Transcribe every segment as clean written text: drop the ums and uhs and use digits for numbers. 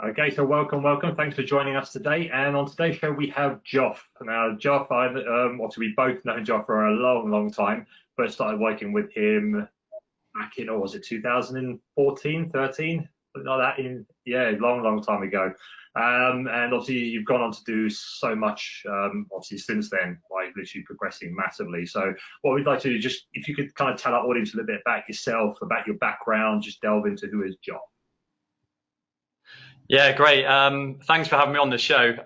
Okay, so welcome. Thanks for joining us today. And on today's show, we have Joff. Now, Joff, obviously, we both know Joff for a long time. First started working with him back in, or was it 2014, 13? Something like that. Yeah, long time ago. And obviously, you've gone on to do so much, obviously, since then, like literally progressing massively. So, what we'd like to do, just if you could kind of tell our audience a little bit about yourself, about your background, just delve into who is Joff. Yeah, great. Thanks for having me on the show.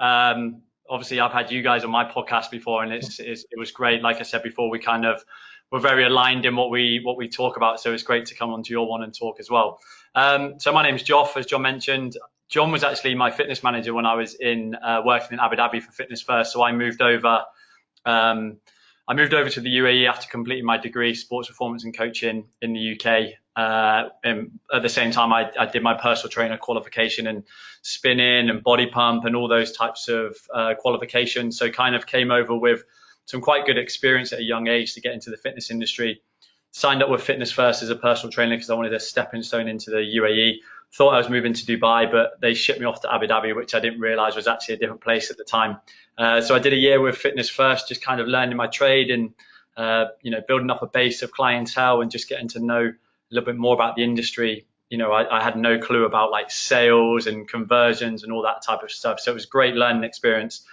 Obviously, I've had you guys on my podcast before, and it was great. Like I said before, we kind of were very aligned in what we talk about. So it's great to come onto your one and talk as well. So my name's Joff, as John mentioned. John was actually my fitness manager when I was in working in Abu Dhabi for Fitness First. So I moved over. To the UAE after completing my degree, sports performance and coaching in the UK. And at the same time, I did my personal trainer qualification in spinning and body pump and all those types of qualifications. So kind of came over with some quite good experience at a young age to get into the fitness industry. Signed up with Fitness First as a personal trainer because I wanted a stepping stone into the UAE. Thought I was moving to Dubai, but they shipped me off to Abu Dhabi, which I didn't realize was actually a different place at the time. So I did a year with Fitness First, just kind of learning my trade and building up a base of clientele and just getting to know a little bit more about the industry. I had no clue about like sales and conversions and all that type of stuff. So it was a great learning experience.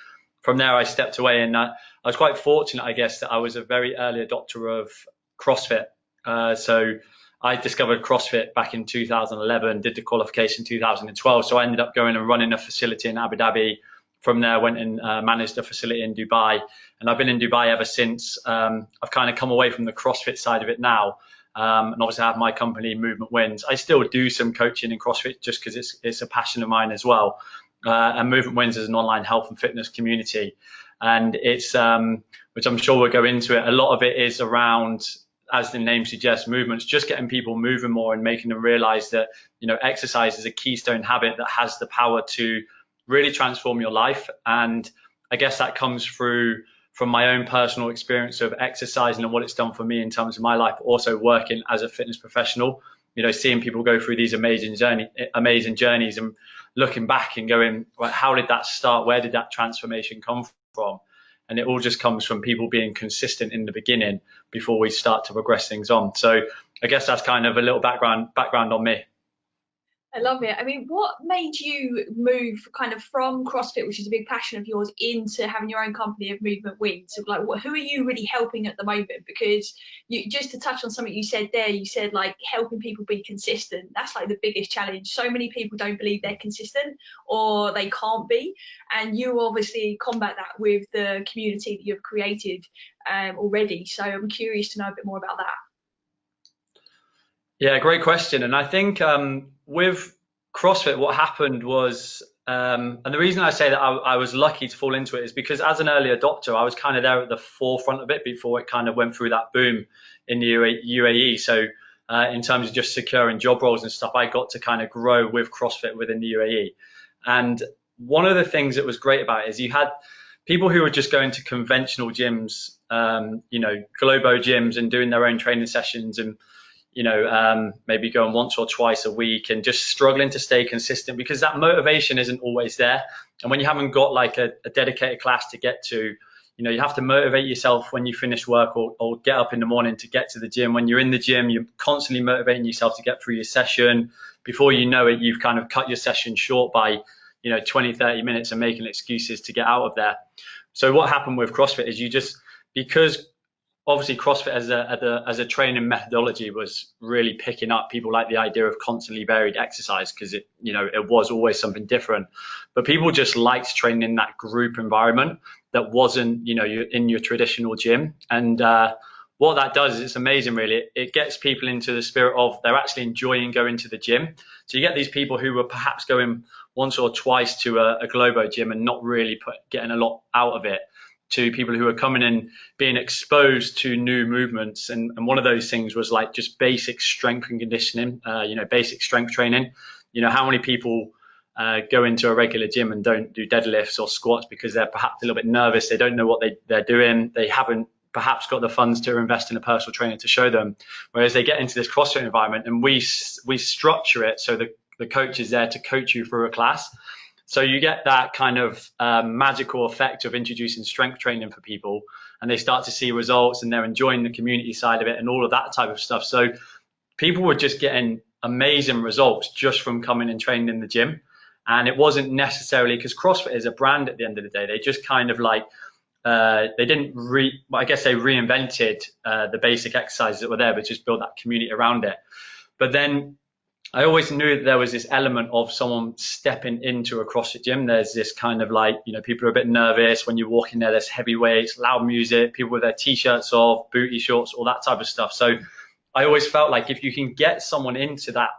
From there, I stepped away, and I was quite fortunate, I guess, that I was a very early adopter of CrossFit. So I discovered CrossFit back in 2011, did the qualification in 2012. So I ended up going and running a facility in Abu Dhabi. From there, went and managed a facility in Dubai, and I've been in Dubai ever since. I've kind of come away from the CrossFit side of it now, and obviously I have my company, Movement Wins. I still do some coaching in CrossFit just because it's a passion of mine as well. And Movement Wins is an online health and fitness community, and it's which I'm sure we'll go into it. A lot of it is around, as the name suggests, movements, just getting people moving more and making them realize that exercise is a keystone habit that has the power to really transform your life. And I guess that comes from my own personal experience of exercising and what it's done for me in terms of my life, also working as a fitness professional, seeing people go through these amazing journeys and looking back and going, well, how did that start? Where did that transformation come from? And it all just comes from people being consistent in the beginning before we start to progress things on. So I guess that's kind of a little background on me. I love it. I mean, what made you move kind of from CrossFit, which is a big passion of yours, into having your own company of Movement Wins? So, like, who are you really helping at the moment? Because just to touch on something you said there, you said like helping people be consistent. That's like the biggest challenge. So many people don't believe they're consistent or they can't be. And you obviously combat that with the community that you've created already. So I'm curious to know a bit more about that. Yeah, great question. And I think with CrossFit, what happened was, and the reason I say that I was lucky to fall into it is because as an early adopter, I was kind of there at the forefront of it before it kind of went through that boom in the UAE. So in terms of just securing job roles and stuff, I got to kind of grow with CrossFit within the UAE. And one of the things that was great about it is you had people who were just going to conventional gyms, Globo gyms, and doing their own training sessions and maybe going once or twice a week and just struggling to stay consistent because that motivation isn't always there. And when you haven't got like a dedicated class to get to, you have to motivate yourself when you finish work or get up in the morning to get to the gym. When you're in the gym, you're constantly motivating yourself to get through your session. Before you know it, you've kind of cut your session short by, 20, 30 minutes and making excuses to get out of there. So what happened with CrossFit is because obviously CrossFit as a training methodology was really picking up. People like the idea of constantly varied exercise because it was always something different. But people just liked training in that group environment that wasn't, you're in your traditional gym. And what that does is it's amazing, really. It gets people into the spirit of they're actually enjoying going to the gym. So you get these people who were perhaps going once or twice to a Globo gym and not really getting a lot out of it, to people who are coming in being exposed to new movements. And one of those things was like just basic strength and conditioning, basic strength training. How many people go into a regular gym and don't do deadlifts or squats because they're perhaps a little bit nervous. They don't know what they're doing. They haven't perhaps got the funds to invest in a personal trainer to show them. Whereas they get into this CrossFit environment and we structure it so that the coach is there to coach you through a class. So you get that kind of magical effect of introducing strength training for people, and they start to see results, and they're enjoying the community side of it and all of that type of stuff. So people were just getting amazing results just from coming and training in the gym. And it wasn't necessarily because CrossFit is a brand at the end of the day. They just kind of like, they didn't I guess they reinvented the basic exercises that were there, but just built that community around it. But then I always knew that there was this element of someone stepping into a CrossFit gym. There's this kind of like, you know, people are a bit nervous when you walk in there. There's heavy weights, loud music, people with their t-shirts off, booty shorts, all that type of stuff. So I always felt like if you can get someone into that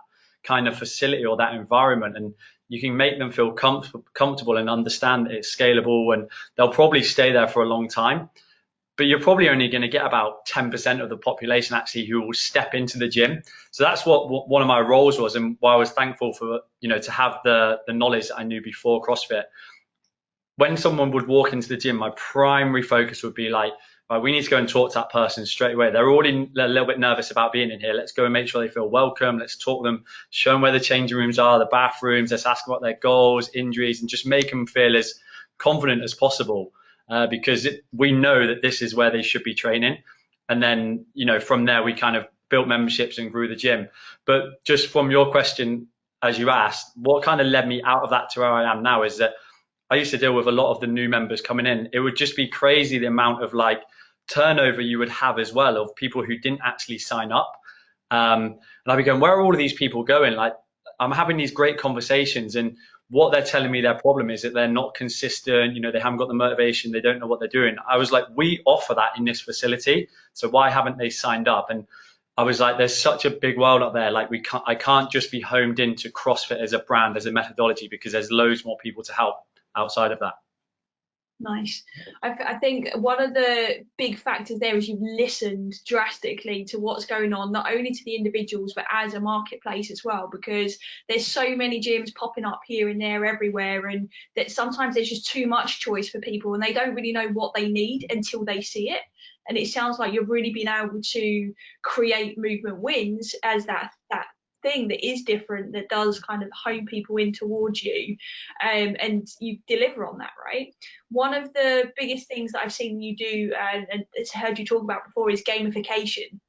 kind of facility or that environment, and you can make them feel comfortable and understand that it's scalable, and they'll probably stay there for a long time. But you're probably only going to get about 10% of the population actually who will step into the gym. So that's what one of my roles was, and why I was thankful for, you know, to have the knowledge that I knew before CrossFit. When someone would walk into the gym, my primary focus would be like, right, we need to go and talk to that person straight away. They're already a little bit nervous about being in here. Let's go and make sure they feel welcome. Let's talk to them, show them where the changing rooms are, the bathrooms. Let's ask about their goals, injuries, and just make them feel as confident as possible. Because we know that this is where they should be training. And then, you know, from there, we kind of built memberships and grew the gym. But just from your question, as you asked, what kind of led me out of that to where I am now is that I used to deal with a lot of the new members coming in. It would just be crazy the amount of like turnover you would have as well of people who didn't actually sign up. And I'd be going, where are all of these people going? Like, I'm having these great conversations, and what they're telling me their problem is that they're not consistent, you know, they haven't got the motivation, they don't know what they're doing. I was like, we offer that in this facility, so why haven't they signed up? And I was like, there's such a big world out there. Like, I can't just be homed into CrossFit as a brand, as a methodology, because there's loads more people to help outside of that. Nice. I think one of the big factors there is you've listened drastically to what's going on, not only to the individuals, but as a marketplace as well, because there's so many gyms popping up here and there everywhere, and that sometimes there's just too much choice for people, and they don't really know what they need until they see it. And it sounds like you've really been able to create movement wins as that thing that is different, that does kind of hone people in towards you, and you deliver on that, right? One of the biggest things that I've seen you do, and heard you talk about before, is gamification,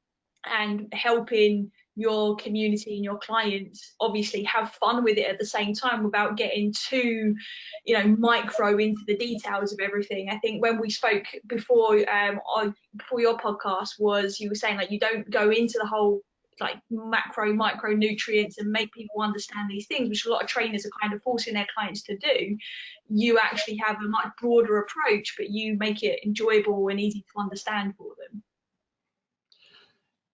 and helping your community and your clients obviously have fun with it at the same time without getting too, you know, micro into the details of everything. I think when we spoke before, before your podcast, was you were saying like you don't go into the whole like macro micronutrients and make people understand these things, which a lot of trainers are kind of forcing their clients to do. You actually have a much broader approach, but you make it enjoyable and easy to understand for them.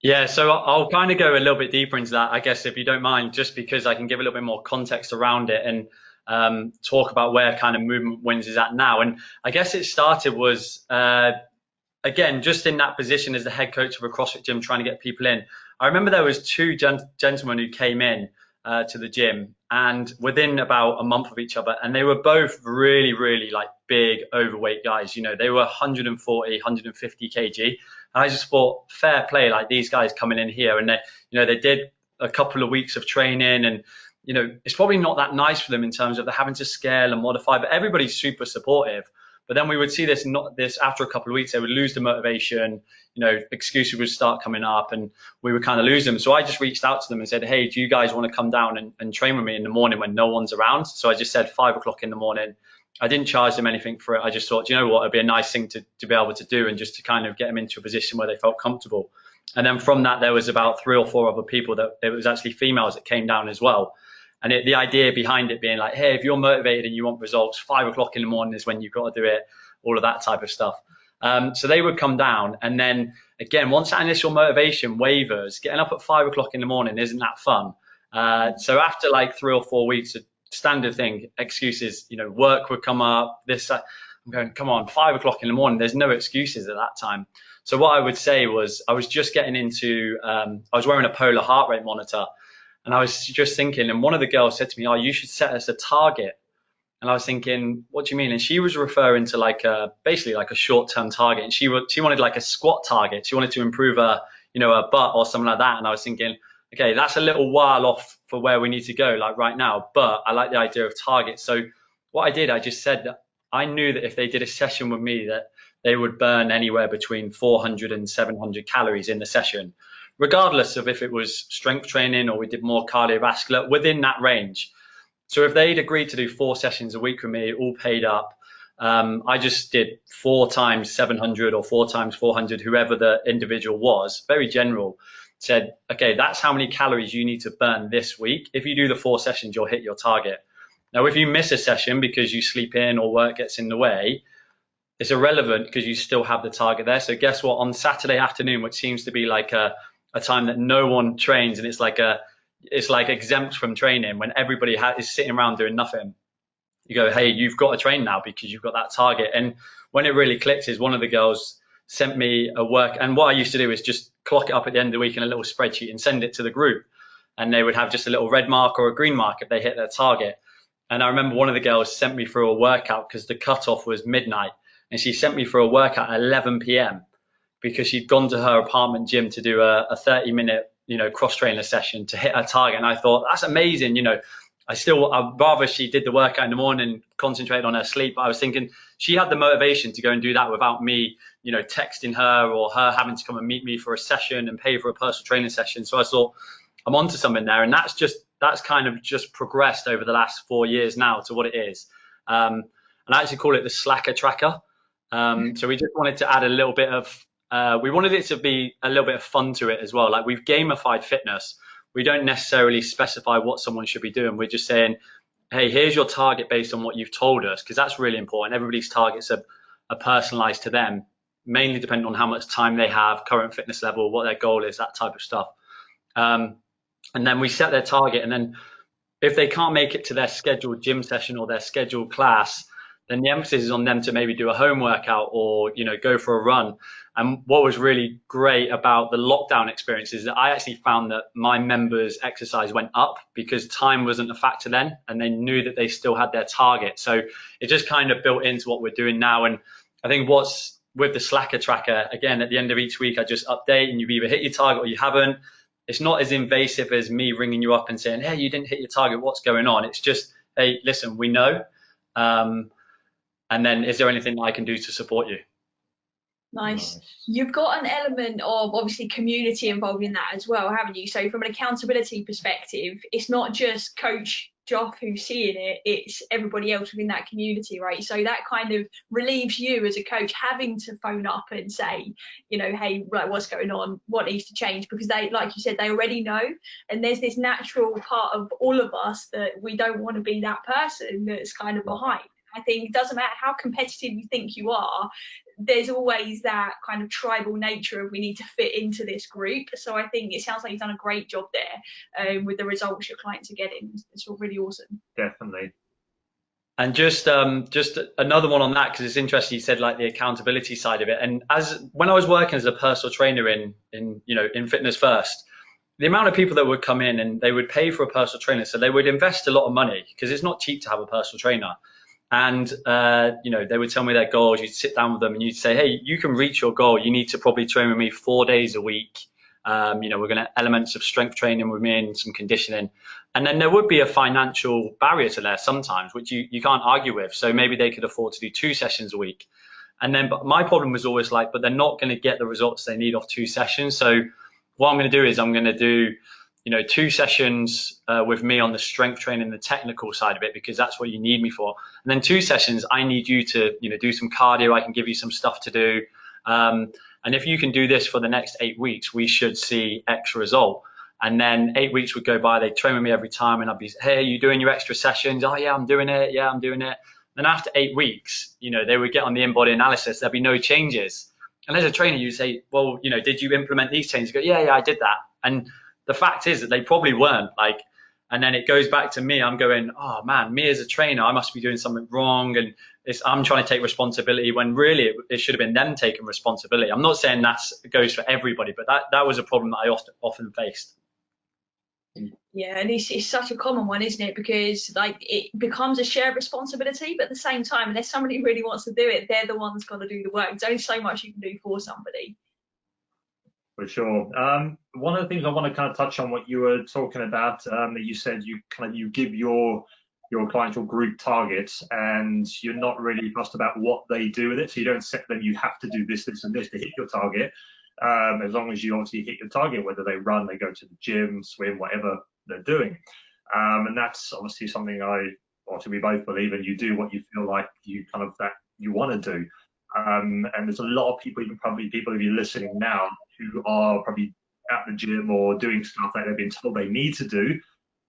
Yeah, so I'll kind of go a little bit deeper into that, I guess, if you don't mind, just because I can give a little bit more context around it, and talk about where kind of Movement Wins is at now. And I guess it started was, again, just in that position as the head coach of a CrossFit gym, trying to get people in. I remember there was two gentlemen who came in to the gym, and within about a month of each other, and they were both really, really like big overweight guys. You know, they were 140, 150 kg. And I just thought, fair play, like these guys coming in here, and they, you know, they did a couple of weeks of training, and you know, it's probably not that nice for them in terms of they're having to scale and modify, but everybody's super supportive. But then we would see this after a couple of weeks, they would lose the motivation, you know, excuses would start coming up, and we would kind of lose them. So I just reached out to them and said, hey, do you guys want to come down and train with me in the morning when no one's around? So I just said 5 o'clock in the morning. I didn't charge them anything for it. I just thought, you know what, it'd be a nice thing to be able to do, and just to kind of get them into a position where they felt comfortable. And then from that, there was about 3 or 4 other people that it was actually females that came down as well. And the idea behind it being like, hey, if you're motivated and you want results, 5 o'clock in the morning is when you've got to do it, all of that type of stuff. So they would come down. And then again, once that initial motivation wavers, getting up at 5 o'clock in the morning isn't that fun. So after like 3 or 4 weeks, a standard thing, excuses, you know, work would come up, this, I'm going, come on, 5 o'clock in the morning, there's no excuses at that time. So what I would say was, I was just getting into, I was wearing a polar heart rate monitor. And I was just thinking, and one of the girls said to me, oh, you should set us a target. And I was thinking, what do you mean? And she was referring to like basically like a short-term target. And she wanted like a squat target. She wanted to improve her, you know, her butt or something like that. And I was thinking, okay, that's a little while off for where we need to go, like right now, but I like the idea of targets. So what I did, I just said that I knew that if they did a session with me, that they would burn anywhere between 400 and 700 calories in the session, regardless of if it was strength training or we did more cardiovascular, within that range. So if they'd agreed to do 4 sessions a week with me, all paid up, I just did 4 times 700 or 4 times 400, whoever the individual was, very general, said, okay, that's how many calories you need to burn this week. If you do the 4 sessions, you'll hit your target. Now, if you miss a session because you sleep in or work gets in the way, it's irrelevant because you still have the target there. So guess what? On Saturday afternoon, which seems to be like a time that no one trains, and it's like exempt from training, when everybody is sitting around doing nothing, you go, hey, you've got to train now because you've got that target. And when it really clicked is one of the girls sent me a work, and what I used to do is just clock it up at the end of the week in a little spreadsheet and send it to the group, and they would have just a little red mark or a green mark if they hit their target. And I remember one of the girls sent me through a workout because the cutoff was midnight, and she sent me for a workout at 11 p.m. because she'd gone to her apartment gym to do a 30-minute, cross trainer session to hit her target. And I thought, that's amazing. I'd rather she did the workout in the morning, concentrate on her sleep. But I was thinking she had the motivation to go and do that without me, texting her or her having to come and meet me for a session and pay for a personal training session. So I thought, I'm onto something there. And that's kind of just progressed over the last 4 years now to what it is. And I actually call it the slacker tracker. So we just wanted to add a little bit of, we wanted it to be a little bit of fun to it as well. Like, we've gamified fitness. We don't necessarily specify what someone should be doing. We're just saying, hey, here's your target based on what you've told us, because that's really important. Everybody's targets are personalized to them, mainly depending on how much time they have, current fitness level, what their goal is, that type of stuff. And then we set their target, and then if they can't make it to their scheduled gym session or their scheduled class, then the emphasis is on them to maybe do a home workout or, go for a run. And what was really great about the lockdown experience is that I actually found that my members' exercise went up because time wasn't a factor then, and they knew that they still had their target. So it just kind of built into what we're doing now. And I think what's with the slacker tracker, again, at the end of each week, I just update, and you've either hit your target or you haven't. It's not as invasive as me ringing you up and saying, hey, you didn't hit your target, what's going on? It's just, hey, listen, we know. And then, is there anything I can do to support you? Nice. You've got an element of obviously community involved in that as well, haven't you? So from an accountability perspective, it's not just Coach Joff who's seeing it, it's everybody else within that community, right? So that kind of relieves you as a coach having to phone up and say, hey, like, what's going on? What needs to change? Because they, like you said, they already know. And there's this natural part of all of us that we don't want to be that person that's kind of behind. I think it doesn't matter how competitive you think you are, there's always that kind of tribal nature of we need to fit into this group. So I think it sounds like you've done a great job there with the results your clients are getting. It's all really awesome. Definitely. And just another one on that, because it's interesting, you said like the accountability side of it. And when I was working as a personal trainer in Fitness First, the amount of people that would come in and they would pay for a personal trainer, so they would invest a lot of money because it's not cheap to have a personal trainer. And, they would tell me their goals. You'd sit down with them and you'd say, hey, you can reach your goal. You need to probably train with me 4 days a week. We're going to elements of strength training with me and some conditioning. And then there would be a financial barrier to there sometimes, which you can't argue with. So maybe they could afford to do 2 sessions a week. And then, but my problem was always like, but they're not going to get the results they need off 2 sessions. So what I'm going to do is I'm going to do 2 sessions with me on the strength training, the technical side of it, because that's what you need me for. And then 2 sessions, I need you to, do some cardio. I can give you some stuff to do. And if you can do this for the next 8 weeks, we should see X result. And then 8 weeks would go by. They'd train with me every time. And I'd be, hey, are you doing your extra sessions? Oh, yeah, I'm doing it. Yeah, I'm doing it. Then after 8 weeks, they would get on the in-body analysis. There'd be no changes. And as a trainer, you say, well, did you implement these changes? You go, yeah, I did that. And the fact is that they probably weren't. And then it goes back to me. I'm going, oh man, me as a trainer, I must be doing something wrong, and I'm trying to take responsibility when really it should have been them taking responsibility. I'm not saying that goes for everybody, but that was a problem that I often faced. Yeah, and it's such a common one, isn't it? Because it becomes a shared responsibility, but at the same time, unless somebody really wants to do it, they're the ones got to do the work. There's only so much you can do for somebody. For sure. One of the things I want to kind of touch on what you were talking about, that you said you give your clients your group targets, and you're not really fussed about what they do with it. So you don't set them, you have to do this, this, and this to hit your target. As long as you obviously hit your target, whether they run, they go to the gym, swim, whatever they're doing. And that's obviously something we both believe in. You do what you feel like that you want to do. And there's a lot of people, even probably people who are listening now, who are probably at the gym or doing stuff that they've been told they need to do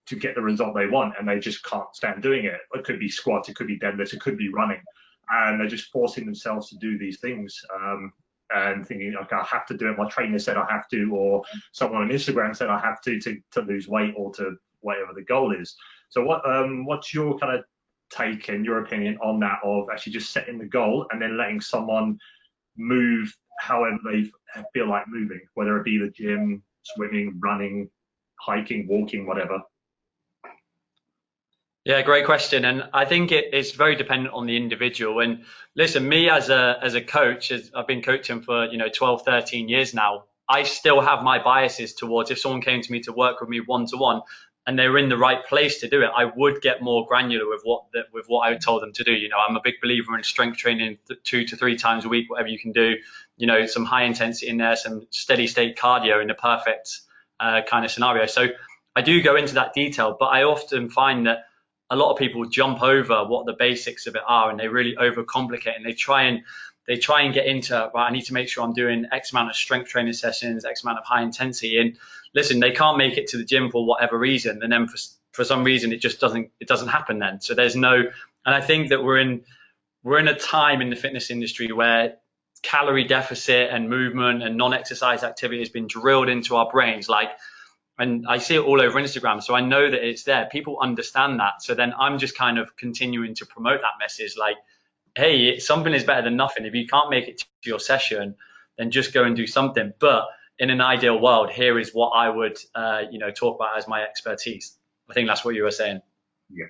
to get the result they want, and they just can't stand doing it. It could be squats, it could be deadlifts, it could be running, and they're just forcing themselves to do these things, and thinking, like, I have to do it. My trainer said I have to, or someone on Instagram said I have to lose weight or to whatever the goal is. So what's your kind of take and your opinion on that, of actually just setting the goal and then letting someone move however they feel like moving, whether it be the gym, swimming, running, hiking, walking, whatever? Yeah, great question. And I think it's very dependent on the individual. And listen, me as a coach, I've been coaching for 12, 13 years now. I still have my biases towards, if someone came to me to work with me one-to-one and they were in the right place to do it, I would get more granular with what I told them to do. I'm a big believer in strength training 2 to 3 times a week, whatever you can do. Some high intensity in there, some steady state cardio in the perfect kind of scenario. So I do go into that detail, but I often find that a lot of people jump over what the basics of it are, and they really overcomplicate, and they try and get into, right, I need to make sure I'm doing X amount of strength training sessions, X amount of high intensity. And listen, they can't make it to the gym for whatever reason, and then for some reason it just doesn't happen then. So there's no, and I think that we're in a time in the fitness industry where calorie deficit and movement and non-exercise activity has been drilled into our brains, and I see it all over Instagram, so I know that it's there. People understand that. So then I'm just kind of continuing to promote that message, like, hey, something is better than nothing. If you can't make it to your session, then just go and do something. But in an ideal world, here is what I would talk about as my expertise. I think that's what you were saying. Yeah.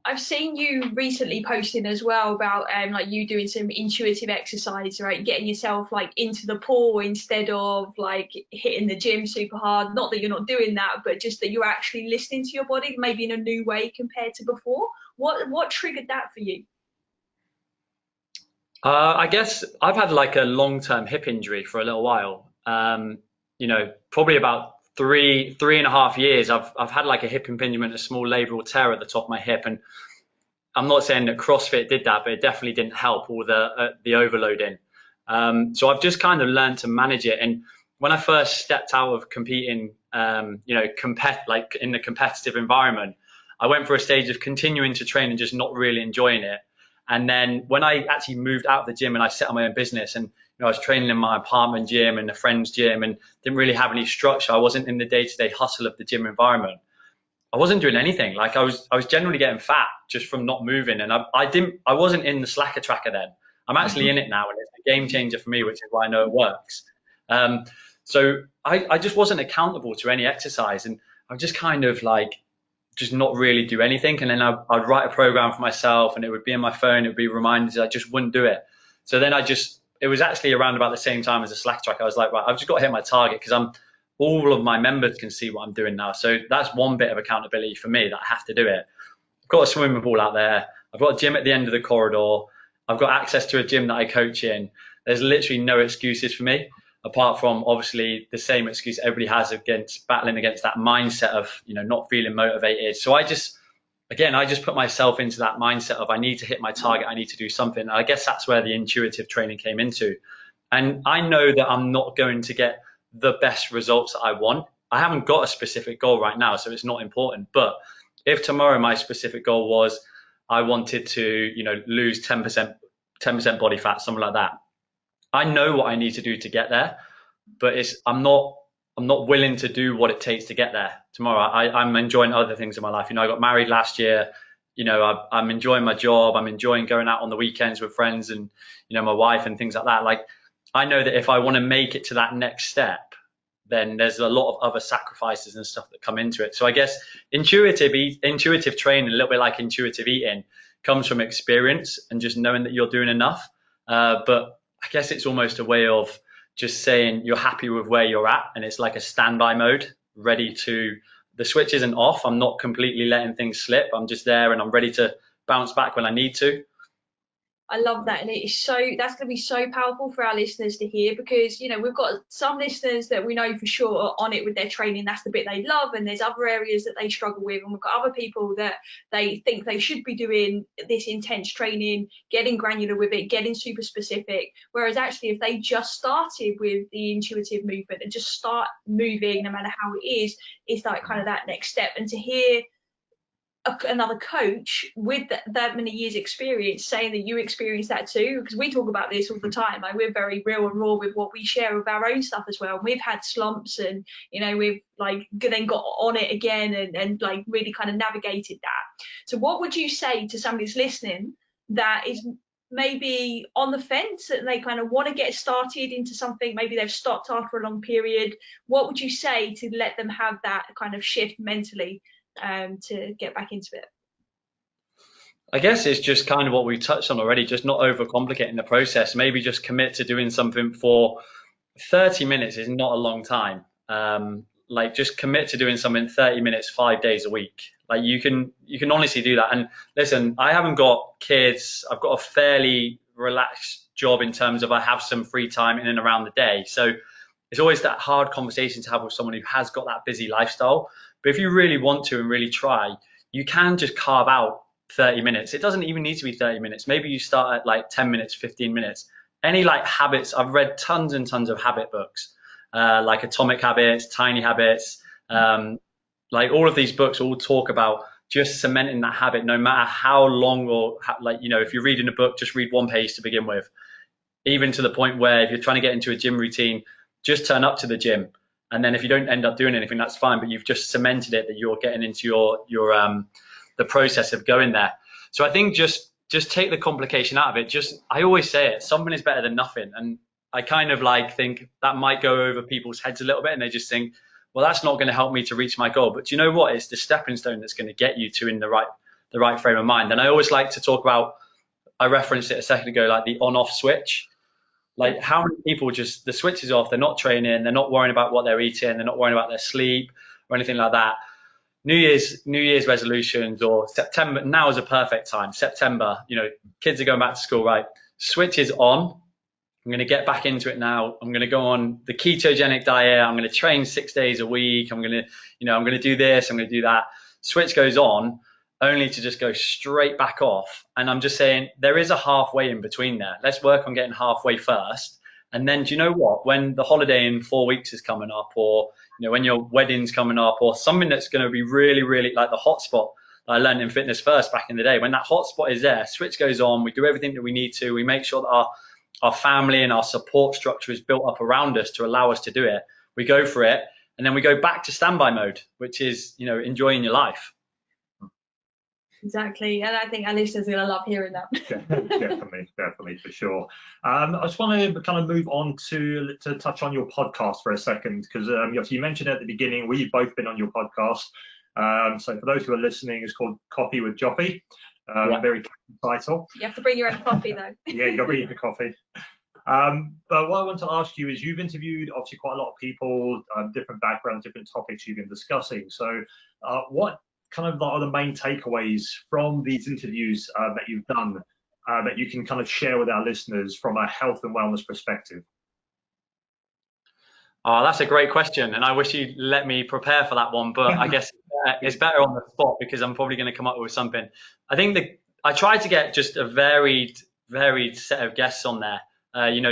I've seen you recently posting as well about like you doing some intuitive exercise, right? Getting yourself like into the pool instead of like hitting the gym super hard. Not that you're not doing that, but just that you're actually listening to your body, maybe in a new way compared to before. What triggered that for you? I guess I've had like a long-term hip injury for a little while. Probably about 3.5 years. I've had like a hip impingement, a small labral tear at the top of my hip, and I'm not saying that CrossFit did that, but it definitely didn't help all the overloading. So I've just kind of learned to manage it. And when I first stepped out of competing, like in the competitive environment, I went for a stage of continuing to train and just not really enjoying it. And then when I actually moved out of the gym and I set up my own business, and I was training in my apartment gym and a friend's gym and didn't really have any structure, I wasn't in the day-to-day hustle of the gym environment. I wasn't doing anything. Like I was generally getting fat just from not moving, and I wasn't in the Slacker tracker then. I'm actually in it now, and it's a game changer for me, which is why I know it works. So I just wasn't accountable to any exercise, and I just kind of like just not really do anything. And then I'd write a program for myself, and it would be in my phone, it would be reminders. I just wouldn't do it. So then it was actually around about the same time as the Slack track. I was like, right, I've just got to hit my target, because all of my members can see what I'm doing now. So that's one bit of accountability for me, that I have to do it. I've got a swimming pool out there. I've got a gym at the end of the corridor. I've got access to a gym that I coach in. There's literally no excuses for me, apart from obviously the same excuse everybody has against battling against that mindset of, not feeling motivated. So I just put myself into that mindset of, I need to hit my target. I need to do something. And I guess that's where the intuitive training came into. And I know that I'm not going to get the best results that I want. I haven't got a specific goal right now, so it's not important. But if tomorrow my specific goal was I wanted to, lose 10% body fat, something like that, I know what I need to do to get there, but I'm not willing to do what it takes to get there tomorrow. I'm enjoying other things in my life. I got married last year. I'm enjoying my job. I'm enjoying going out on the weekends with friends and, my wife and things like that. Like, I know that if I want to make it to that next step, then there's a lot of other sacrifices and stuff that come into it. So I guess intuitive training, a little bit like intuitive eating, comes from experience and just knowing that you're doing enough. But I guess it's almost a way of just saying you're happy with where you're at, and it's like a standby mode, ready to, the switch isn't off. I'm not completely letting things slip. I'm just there and I'm ready to bounce back when I need to. I love that, and it's so, that's going to be so powerful for our listeners to hear, because we've got some listeners that we know for sure are on it with their training. That's the bit they love, and there's other areas that they struggle with, and we've got other people that they think they should be doing this intense training, getting granular with it, getting super specific. Whereas actually, if they just started with the intuitive movement and just start moving, no matter how it is, it's like kind of that next step. And to hear another coach with that many years experience saying that you experience that too, because we talk about this all the time. Like, we're very real and raw with what we share with our own stuff as well. We've had slumps, and we've like then got on it again, and like really kind of navigated that. So what would you say to somebody who's listening that is maybe on the fence, and they kind of want to get started into something, maybe they've stopped after a long period? What would you say to let them have that kind of shift mentally to get back into it? I guess it's just kind of what we touched on already, just not overcomplicating the process. Maybe just commit to doing something for 30 minutes is not a long time. Like, just commit to doing something 30 minutes, 5 days a week. Like, you can honestly do that. And listen, I haven't got kids. I've got a fairly relaxed job in terms of I have some free time in and around the day. So it's always that hard conversation to have with someone who has got that busy lifestyle. But if you really want to and really try, you can just carve out 30 minutes. It doesn't even need to be 30 minutes. Maybe you start at like 10 minutes, 15 minutes. Any like habits, I've read tons and tons of habit books, like Atomic Habits, Tiny Habits, like all of these books all talk about just cementing that habit, no matter how long, or if you're reading a book, just read one page to begin with. Even to the point where if you're trying to get into a gym routine, just turn up to the gym. And then if you don't end up doing anything, that's fine, but you've just cemented it that you're getting into your the process of going there. So I think just take the complication out of it. I always say it, something is better than nothing. And I kind of like think that might go over people's heads a little bit, and they just think, well, that's not going to help me to reach my goal. But do you know what? It's the stepping stone that's going to get you to in the right frame of mind. And I always like to talk about, I referenced it a second ago, like the on-off switch. Like, how many people just, the switch is off, they're not training, they're not worrying about what they're eating, they're not worrying about their sleep or anything like that. New Year's resolutions, or September, now is a perfect time. September, kids are going back to school, right? Switch is on. I'm going to get back into it now. I'm going to go on the ketogenic diet. I'm going to train 6 days a week. I'm going to do this. I'm going to do that. Switch goes on, only to just go straight back off. And I'm just saying, there is a halfway in between there. Let's work on getting halfway first. And then, do you know what? When the holiday in 4 weeks is coming up, or when your wedding's coming up, or something that's going to be really, really like the hotspot that I learned in Fitness First back in the day, when that hotspot is there, switch goes on, we do everything that we need to, we make sure that our family and our support structure is built up around us to allow us to do it. We go for it, and then we go back to standby mode, which is, enjoying your life. Exactly, and I think our listeners are going to love hearing that. definitely, for sure. I just want to kind of move on to touch on your podcast for a second, because you mentioned at the beginning, we've both been on your podcast. So for those who are listening, it's called Coffee with Joffee. Very catchy title. You have to bring your own coffee though. Yeah, you got to bring your coffee. But what I want to ask you is, you've interviewed obviously quite a lot of people, different backgrounds, different topics you've been discussing. So what kind of are the main takeaways from these interviews that you've done that you can kind of share with our listeners from a health and wellness perspective? Oh, that's a great question, and I wish you'd let me prepare for that one, but I guess it's better on the spot, because I'm probably going to come up with something. I think I tried to get just a varied set of guests on there.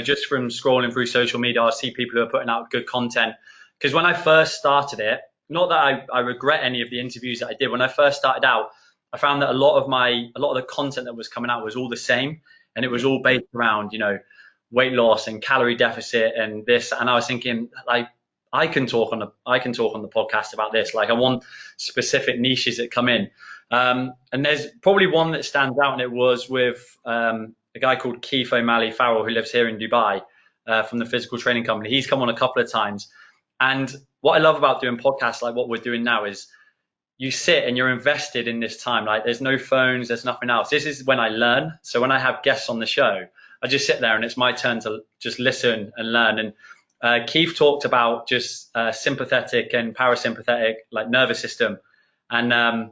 Just from scrolling through social media, I see people who are putting out good content. Because when I first started it, not that I regret any of the interviews that I did. When I first started out, I found that a lot of the content that was coming out was all the same, and it was all based around, weight loss and calorie deficit and this. And I was thinking, like, I can talk on the podcast about this. Like, I want specific niches that come in. And there's probably one that stands out, and it was with a guy called Keith O'Malley Farrell, who lives here in Dubai, from the physical training company. He's come on a couple of times. And what I love about doing podcasts like what we're doing now is you sit and you're invested in this time. Like, there's no phones, there's nothing else. This is when I learn. So when I have guests on the show, I just sit there and it's my turn to just listen and learn. And Keith talked about just sympathetic and parasympathetic like nervous system, and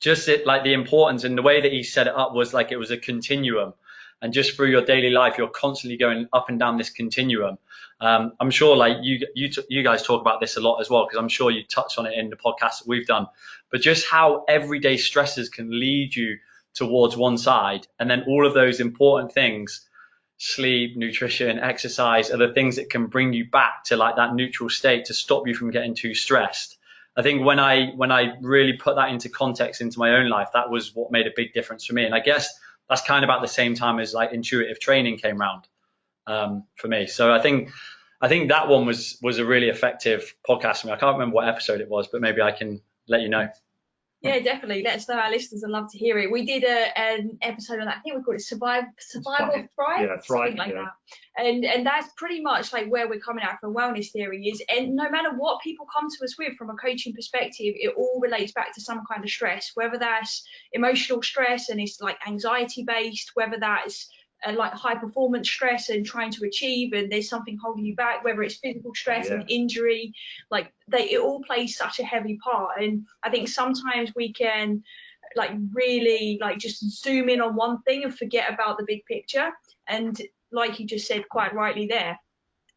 just like the importance, and the way that he set it up was like it was a continuum, and just through your daily life you're constantly going up and down this continuum. I'm sure like you guys talk about this a lot as well, because I'm sure you touched on it in the podcast that we've done, but just how everyday stresses can lead you towards one side, and then all of those important things, sleep, nutrition, exercise, are the things that can bring you back to like that neutral state to stop you from getting too stressed. I think when I really put that into context into my own life, that was what made a big difference for me. And I guess that's kind of about the same time as like intuitive training came around for me. So I think that one was a really effective podcast for me. I can't remember what episode it was, but maybe I can let you know. Yeah, definitely. Let us know. Our listeners would love to hear it. We did an episode on that. I think we called it Survive or Thrive, yeah, something like that. And that's pretty much like where we're coming out from wellness theory is, and no matter what people come to us with from a coaching perspective, it all relates back to some kind of stress, whether that's emotional stress and it's like anxiety based, whether that's like high performance stress and trying to achieve and there's something holding you back, whether it's physical stress and injury, like it all plays such a heavy part. And I think sometimes we can like really like just zoom in on one thing and forget about the big picture. And like you just said quite rightly there,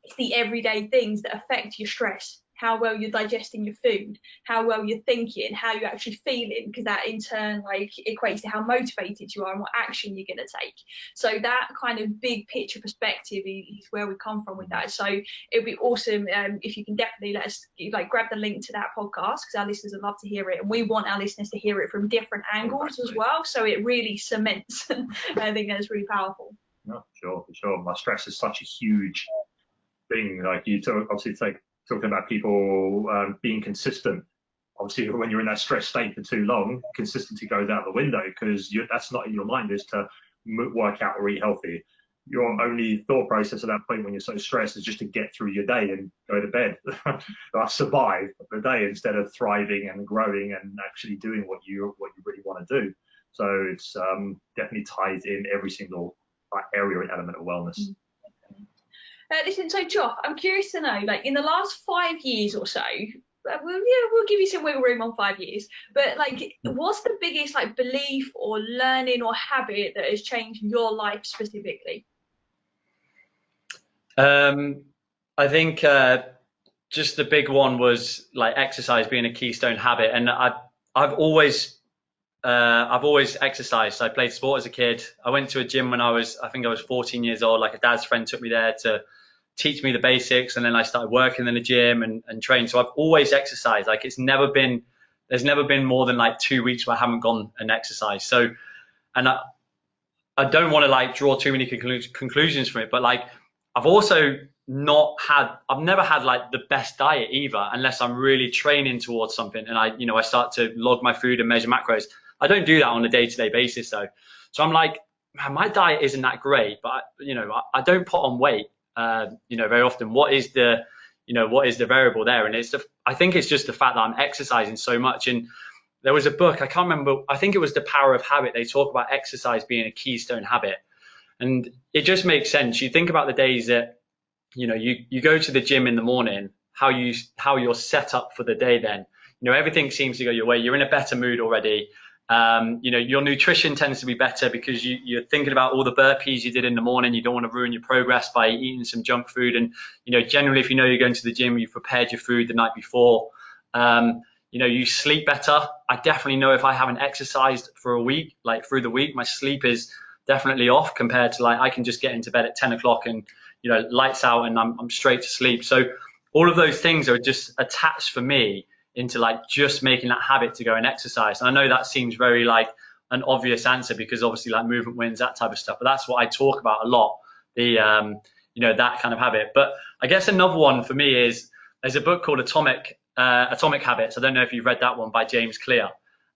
it's the everyday things that affect your stress, how well you're digesting your food, how well you're thinking, how you're actually feeling, because that in turn like equates to how motivated you are and what action you're going to take. So that kind of big picture perspective is where we come from with that. So it'd be awesome if you can definitely let us like grab the link to that podcast, because our listeners would love to hear it, and we want our listeners to hear it from different angles as well, so it really cements. I think that's really powerful. No, for sure. My stress is such a huge thing. Like you obviously it's like talking about people being consistent. Obviously, when you're in that stress state for too long, consistency goes out the window, because that's not in your mind, is to work out or eat healthy. Your only thought process at that point when you're so stressed is just to get through your day and go to bed. Survive the day instead of thriving and growing and actually doing what you really want to do. So it's definitely ties in every single area and element of wellness. Listen, so Joff, I'm curious to know, like in the last 5 years or so, we'll give you some wiggle room on 5 years, but like what's the biggest like belief or learning or habit that has changed your life specifically? I think just the big one was like exercise being a keystone habit, and I've always exercised. I played sport as a kid. I went to a gym when I was 14 years old. Like a dad's friend took me there to teach me the basics, and then I started working in the gym and trained. So I've always exercised. Like there's never been more than like 2 weeks where I haven't gone and exercised. So, and I don't want to like draw too many conclusions from it, but like I've never had like the best diet either, unless I'm really training towards something and I start to log my food and measure macros. I don't do that on a day-to-day basis though. So I'm like, man, my diet isn't that great, but I don't put on weight, very often. What is the variable there? And I think it's just the fact that I'm exercising so much. And there was a book, I can't remember, I think it was The Power of Habit. They talk about exercise being a keystone habit. And it just makes sense. You think about the days that, you go to the gym in the morning, how you're set up for the day then. Everything seems to go your way. You're in a better mood already. Your nutrition tends to be better because you're thinking about all the burpees you did in the morning. You don't want to ruin your progress by eating some junk food. And, generally, if you're going to the gym, you've prepared your food the night before. You sleep better. I definitely know if I haven't exercised for a week, like through the week, my sleep is definitely off compared to like I can just get into bed at 10 o'clock and, lights out and I'm straight to sleep. So all of those things are just attached for me into like just making that habit to go and exercise. And I know that seems very like an obvious answer because obviously like movement wins, that type of stuff, but that's what I talk about a lot, that kind of habit. But I guess another one for me is there's a book called Atomic Habits. I don't know if you've read that one by James Clear.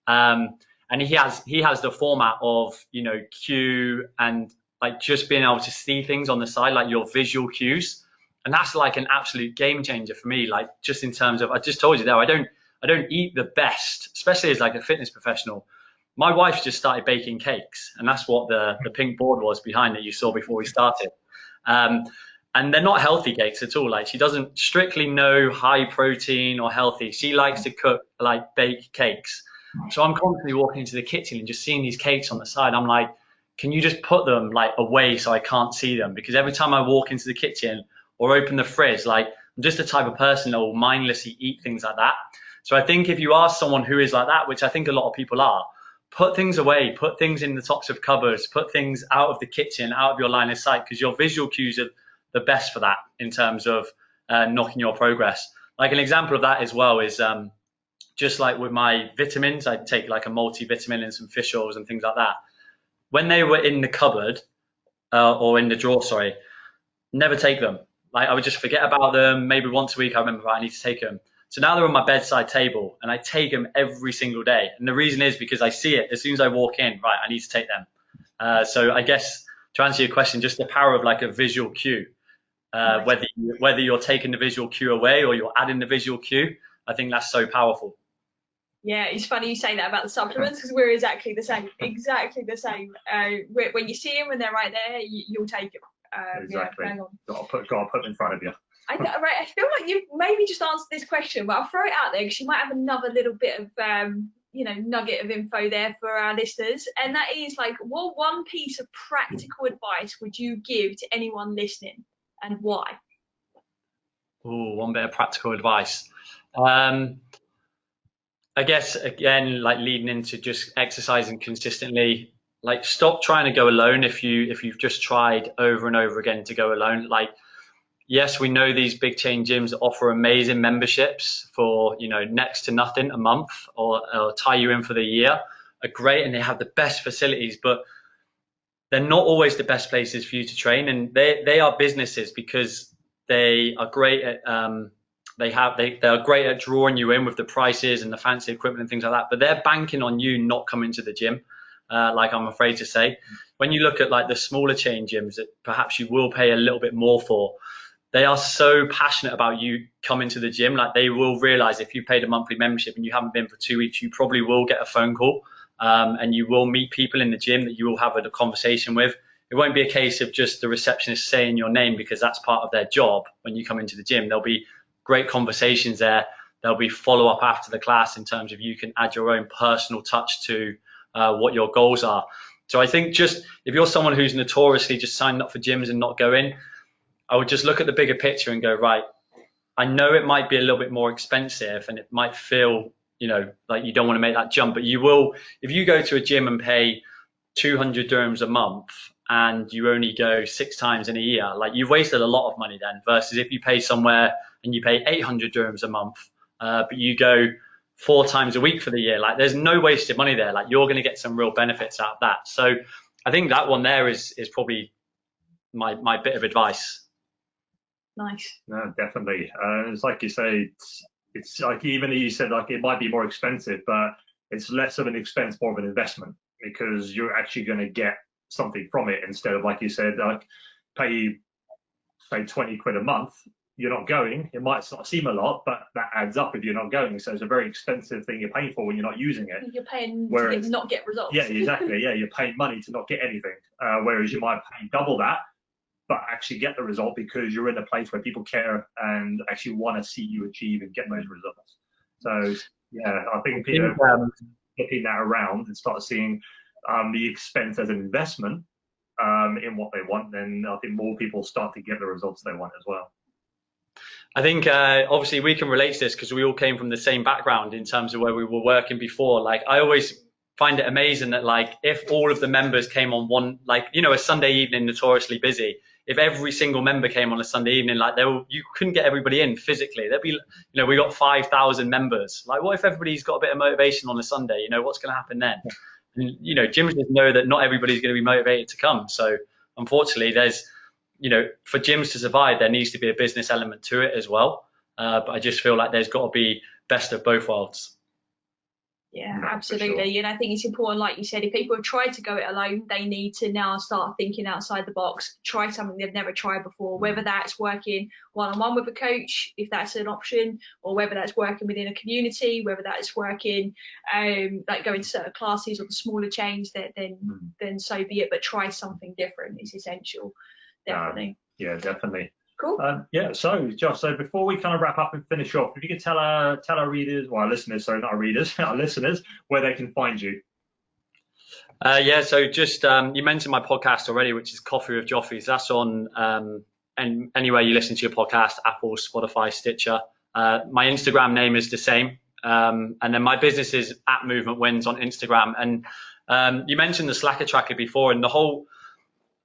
And he has the format of, cue and like just being able to see things on the side, like your visual cues. And that's like an absolute game changer for me. Like just in terms of, I just told you there, I don't eat the best, especially as like a fitness professional. My wife's just started baking cakes, and that's what the pink board was behind that you saw before we started. and they're not healthy cakes at all. Like, she doesn't strictly know high protein or healthy. She likes to cook, like, bake cakes. So I'm constantly walking into the kitchen and just seeing these cakes on the side. I'm like, can you just put them like away so I can't see them? Because every time I walk into the kitchen or open the fridge, like, I'm just the type of person that will mindlessly eat things like that. So I think if you are someone who is like that, which I think a lot of people are, put things away, put things in the tops of cupboards, put things out of the kitchen, out of your line of sight, because your visual cues are the best for that in terms of knocking your progress. Like, an example of that as well is just like with my vitamins, I'd take like a multivitamin and some fish oils and things like that. When they were in the cupboard or in the drawer, sorry, never take them. Like, I would just forget about them. Maybe once a week I remember, right, I need to take them. So now they're on my bedside table and I take them every single day. And the reason is because I see it as soon as I walk in, right, I need to take them. So I guess to answer your question, just the power of like a visual cue, whether you're taking the visual cue away or you're adding the visual cue, I think that's so powerful. Yeah, it's funny you say that about the supplements, because we're exactly the same. Exactly the same. When you see them, when they're right there, you'll take them. Exactly. Yeah, Got to put them in front of you. I feel like you've maybe just answered this question, but I'll throw it out there because you might have another little bit of nugget of info there for our listeners, and that is like, what one piece of practical advice would you give to anyone listening, and why? Oh, one bit of practical advice. I guess, again, like, leading into just exercising consistently. Like, stop trying to go alone if you've just tried over and over again to go alone. Like, yes, we know these big chain gyms offer amazing memberships for, next to nothing a month, or tie you in for the year, are great, and they have the best facilities, but they're not always the best places for you to train. And they are businesses because they are great at they're great at drawing you in with the prices and the fancy equipment and things like that, but they're banking on you not coming to the gym, like, I'm afraid to say. When you look at like the smaller chain gyms that perhaps you will pay a little bit more for, they are so passionate about you coming to the gym. Like, they will realize if you paid a monthly membership and you haven't been for 2 weeks, you probably will get a phone call, and you will meet people in the gym that you will have a conversation with. It won't be a case of just the receptionist saying your name, because that's part of their job. When you come into the gym, there'll be great conversations there. There'll be follow-up after the class in terms of you can add your own personal touch to what your goals are. So I think, just if you're someone who's notoriously just signed up for gyms and not going, I would just look at the bigger picture and go, right, I know it might be a little bit more expensive and it might feel, like you don't want to make that jump, but you will, if you go to a gym and pay 200 dirhams a month and you only go 6 times in a year, like, you've wasted a lot of money then, versus if you pay somewhere and you pay 800 dirhams a month, but you go 4 times a week for the year, like, there's no wasted money there. Like, you're going to get some real benefits out of that. So I think that one there is probably my bit of advice. Nice. No, definitely. It's like you say, it's like, even you said, like, it might be more expensive, but it's less of an expense, more of an investment, because you're actually going to get something from it, instead of, like you said, like, pay, say, 20 quid a month. You're not going. It might not seem a lot, but that adds up if you're not going. So it's a very expensive thing you're paying for when you're not using it. You're paying to not get results. Yeah, exactly. Yeah, you're paying money to not get anything. Whereas you might pay double that, but actually get the result, because you're in a place where people care and actually want to see you achieve and get those results. So yeah, I think people flipping that around and start seeing the expense as an investment in what they want, then I think more people start to get the results they want as well. I think obviously we can relate to this because we all came from the same background in terms of where we were working before. Like, I always find it amazing that, like, if all of the members came on one, like, a Sunday evening, notoriously busy, if every single member came on a Sunday evening, like, you couldn't get everybody in physically. There'd be, we got 5,000 members. Like, what if everybody's got a bit of motivation on a Sunday? What's going to happen then? And, gyms just know that not everybody's going to be motivated to come. So unfortunately, there's, for gyms to survive, there needs to be a business element to it as well. But I just feel like there's got to be best of both worlds. Yeah, absolutely. Sure. And I think it's important, like you said, if people have tried to go it alone, they need to now start thinking outside the box, try something they've never tried before, whether that's working one-on-one with a coach, if that's an option, or whether that's working within a community, whether that's working like going to certain classes or the smaller chains, then so be it. But try something different is essential. Definitely. Yeah, definitely. Cool. Yeah, so Josh, so before we kind of wrap up and finish off, if you could tell our readers, well, our listeners, sorry, not our readers, our listeners, where they can find you. Yeah, so just you mentioned my podcast already, which is Coffee with Joffees. That's on and anywhere you listen to your podcast, Apple, Spotify, Stitcher. My Instagram name is the same, and then my business is at Movement Wins on Instagram. And you mentioned the Slacker tracker before, and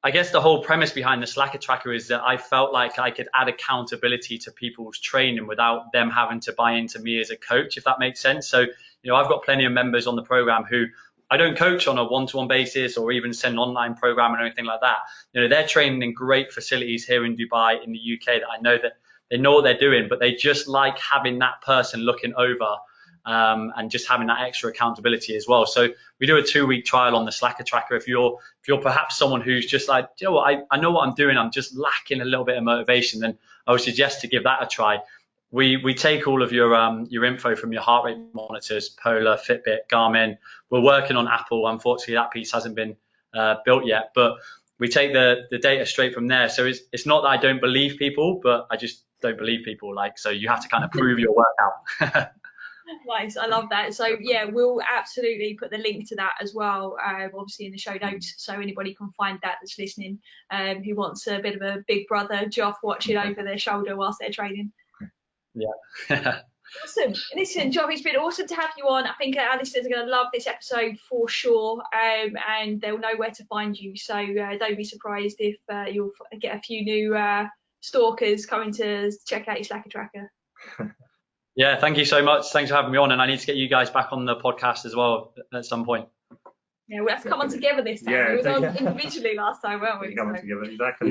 I guess the whole premise behind the Slacker tracker is that I felt like I could add accountability to people's training without them having to buy into me as a coach, if that makes sense. So, I've got plenty of members on the program who I don't coach on a one-to-one basis or even send an online program or anything like that. They're training in great facilities here in Dubai, in the UK, that I know that they know what they're doing, but they just like having that person looking over and just having that extra accountability as well. So we do a 2-week trial on the Slacker tracker. If you're perhaps someone who's just like, I know what I'm doing, I'm just lacking a little bit of motivation, then I would suggest to give that a try. We take all of your info from your heart rate monitors, Polar, Fitbit, Garmin. We're working on Apple. Unfortunately, that piece hasn't been built yet, but we take the data straight from there. So it's not that I don't believe people, but I just don't believe people. So you have to kind of prove your work out. Nice, I love that. So yeah, we'll absolutely put the link to that as well, obviously in the show notes, so anybody can find that that's listening, who wants a bit of a big brother Joff watching over their shoulder whilst they're training. Yeah. Awesome. Listen, Joff, it's been awesome to have you on. I think our listeners are going to love this episode for sure, and they'll know where to find you. So don't be surprised if you'll get a few new stalkers coming to check out your Slacker tracker. Yeah, thank you so much. Thanks for having me on, and I need to get you guys back on the podcast as well at some point. Yeah, we'll have to come on together this time. Yeah, we were on individually last time, weren't we? Coming together, exactly.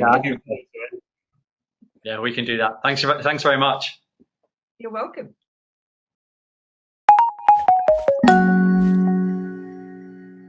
Yeah, we can do that. Thanks very much. You're welcome.